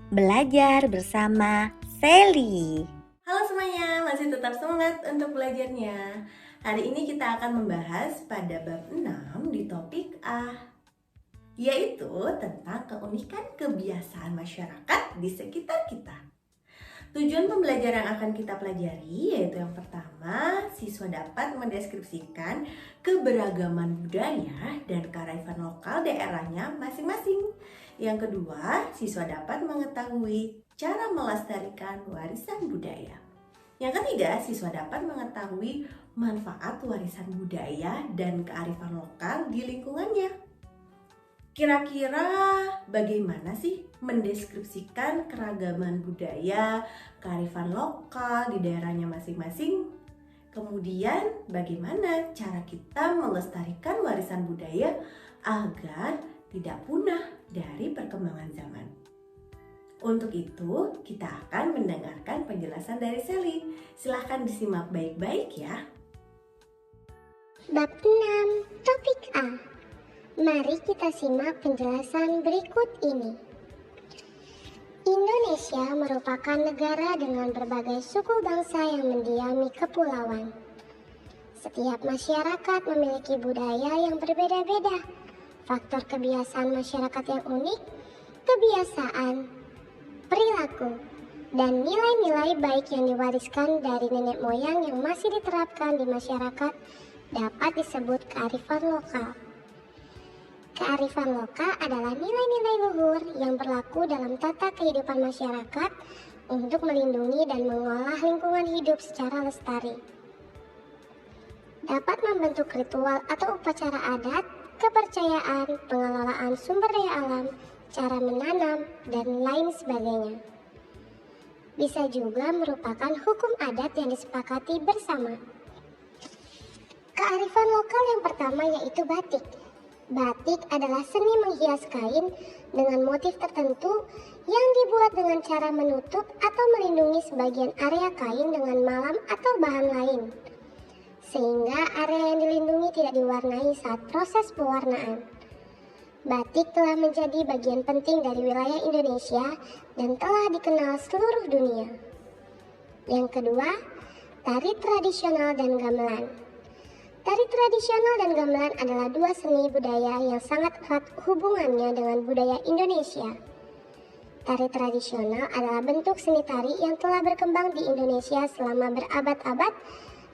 Belajar bersama Sally. Halo semuanya, masih tetap semangat untuk belajarnya. Hari ini kita akan membahas pada bab 6 di topik A, yaitu tentang keunikan kebiasaan masyarakat di sekitar kita. Tujuan pembelajaran yang akan kita pelajari yaitu yang pertama, siswa dapat mendeskripsikan keberagaman budaya dan kearifan lokal daerahnya masing-masing. Yang kedua, siswa dapat mengetahui cara melestarikan warisan budaya. Yang ketiga, siswa dapat mengetahui manfaat warisan budaya dan kearifan lokal di lingkungannya. Kira-kira bagaimana sih mendeskripsikan keragaman budaya, kearifan lokal di daerahnya masing-masing? Kemudian bagaimana cara kita melestarikan warisan budaya agar tidak punah dari perkembangan zaman? Untuk itu, kita akan mendengarkan penjelasan dari Sally. Silahkan disimak baik-baik ya. Bab 6, topik A. Mari kita simak penjelasan berikut ini. Indonesia merupakan negara dengan berbagai suku bangsa yang mendiami kepulauan. Setiap masyarakat memiliki budaya yang berbeda-beda. Faktor kebiasaan masyarakat yang unik, kebiasaan, perilaku, dan nilai-nilai baik yang diwariskan dari nenek moyang yang masih diterapkan di masyarakat dapat disebut kearifan lokal. Kearifan lokal adalah nilai-nilai luhur yang berlaku dalam tata kehidupan masyarakat untuk melindungi dan mengolah lingkungan hidup secara lestari. Dapat membentuk ritual atau upacara adat, kepercayaan, pengelolaan sumber daya alam, cara menanam, dan lain sebagainya. Bisa juga merupakan hukum adat yang disepakati bersama. Kearifan lokal yang pertama yaitu batik. Batik adalah seni menghias kain dengan motif tertentu yang dibuat dengan cara menutup atau melindungi sebagian area kain dengan malam atau bahan lain, sehingga area yang dilindungi tidak diwarnai saat proses pewarnaan. Batik telah menjadi bagian penting dari wilayah Indonesia dan telah dikenal seluruh dunia. Yang kedua, tari tradisional dan gamelan. Tari tradisional dan gamelan adalah dua seni budaya yang sangat erat hubungannya dengan budaya Indonesia. Tari tradisional adalah bentuk seni tari yang telah berkembang di Indonesia selama berabad-abad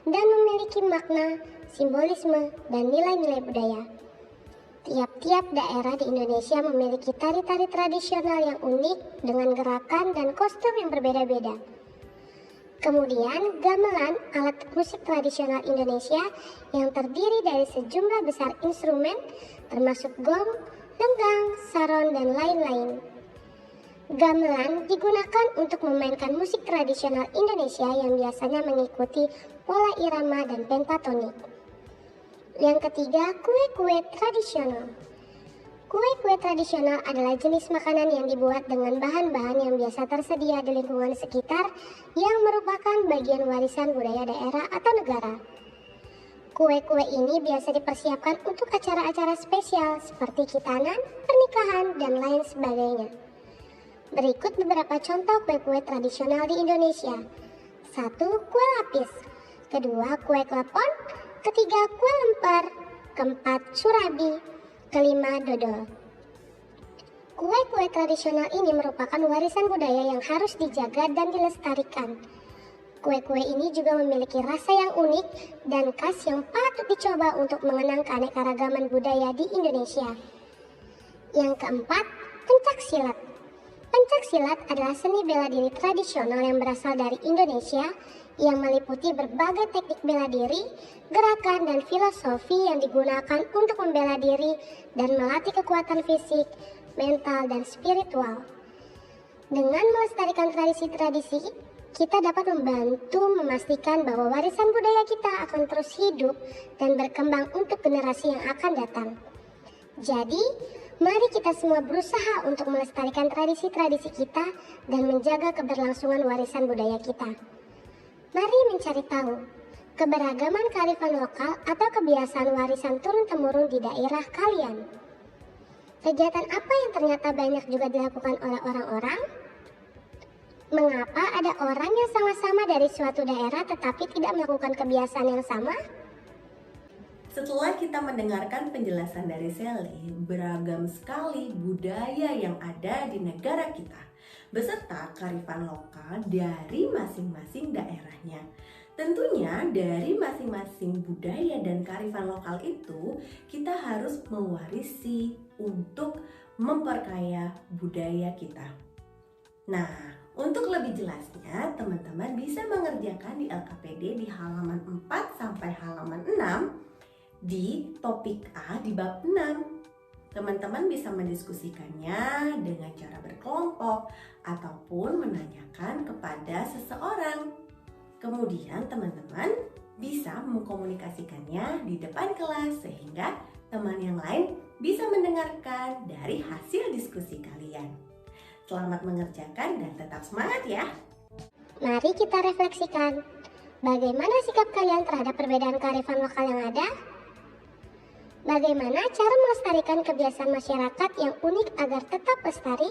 dan memiliki makna, simbolisme, dan nilai-nilai budaya. Tiap-tiap daerah di Indonesia memiliki tari-tari tradisional yang unik dengan gerakan dan kostum yang berbeda-beda. Kemudian, gamelan, alat musik tradisional Indonesia yang terdiri dari sejumlah besar instrumen, termasuk gong, lenggang, saron, dan lain-lain. Gamelan digunakan untuk memainkan musik tradisional Indonesia yang biasanya mengikuti pola irama dan pentatonik. Yang ketiga, kue-kue tradisional. Kue-kue tradisional adalah jenis makanan yang dibuat dengan bahan-bahan yang biasa tersedia di lingkungan sekitar yang merupakan bagian warisan budaya daerah atau negara. Kue-kue ini biasa dipersiapkan untuk acara-acara spesial seperti khitanan, pernikahan, dan lain sebagainya. Berikut beberapa contoh kue-kue tradisional di Indonesia. 1. Kue lapis. Kedua, kue klepon. Ketiga, kue lemper. Keempat, surabi. Kelima, dodol. Kue-kue tradisional ini merupakan warisan budaya yang harus dijaga dan dilestarikan. Kue-kue ini juga memiliki rasa yang unik dan khas yang patut dicoba untuk mengenang keanekaragaman budaya di Indonesia. Yang keempat, pencak silat. Pencak silat adalah seni bela diri tradisional yang berasal dari Indonesia yang meliputi berbagai teknik bela diri, gerakan, dan filosofi yang digunakan untuk membela diri dan melatih kekuatan fisik, mental, dan spiritual. Dengan melestarikan tradisi-tradisi, kita dapat membantu memastikan bahwa warisan budaya kita akan terus hidup dan berkembang untuk generasi yang akan datang. Jadi, mari kita semua berusaha untuk melestarikan tradisi-tradisi kita dan menjaga keberlangsungan warisan budaya kita. Mari mencari tahu keberagaman kearifan lokal atau kebiasaan warisan turun-temurun di daerah kalian. Kegiatan apa yang ternyata banyak juga dilakukan oleh orang-orang? Mengapa ada orang yang sama-sama dari suatu daerah tetapi tidak melakukan kebiasaan yang sama? Setelah kita mendengarkan penjelasan dari Sally, beragam sekali budaya yang ada di negara kita, beserta kearifan lokal dari masing-masing daerahnya. Tentunya dari masing-masing budaya dan kearifan lokal itu, kita harus mewarisi untuk memperkaya budaya kita. Nah, untuk lebih jelasnya, teman-teman bisa mengerjakan di LKPD di halaman 4 sampai halaman 6 di topik A di bab 6. Teman-teman bisa mendiskusikannya dengan cara berkelompok ataupun menanyakan kepada seseorang. Kemudian teman-teman bisa mengkomunikasikannya di depan kelas sehingga teman yang lain bisa mendengarkan dari hasil diskusi kalian. Selamat mengerjakan dan tetap semangat ya! Mari kita refleksikan. Bagaimana sikap kalian terhadap perbedaan kearifan lokal yang ada? Bagaimana cara melestarikan kebiasaan masyarakat yang unik agar tetap lestari?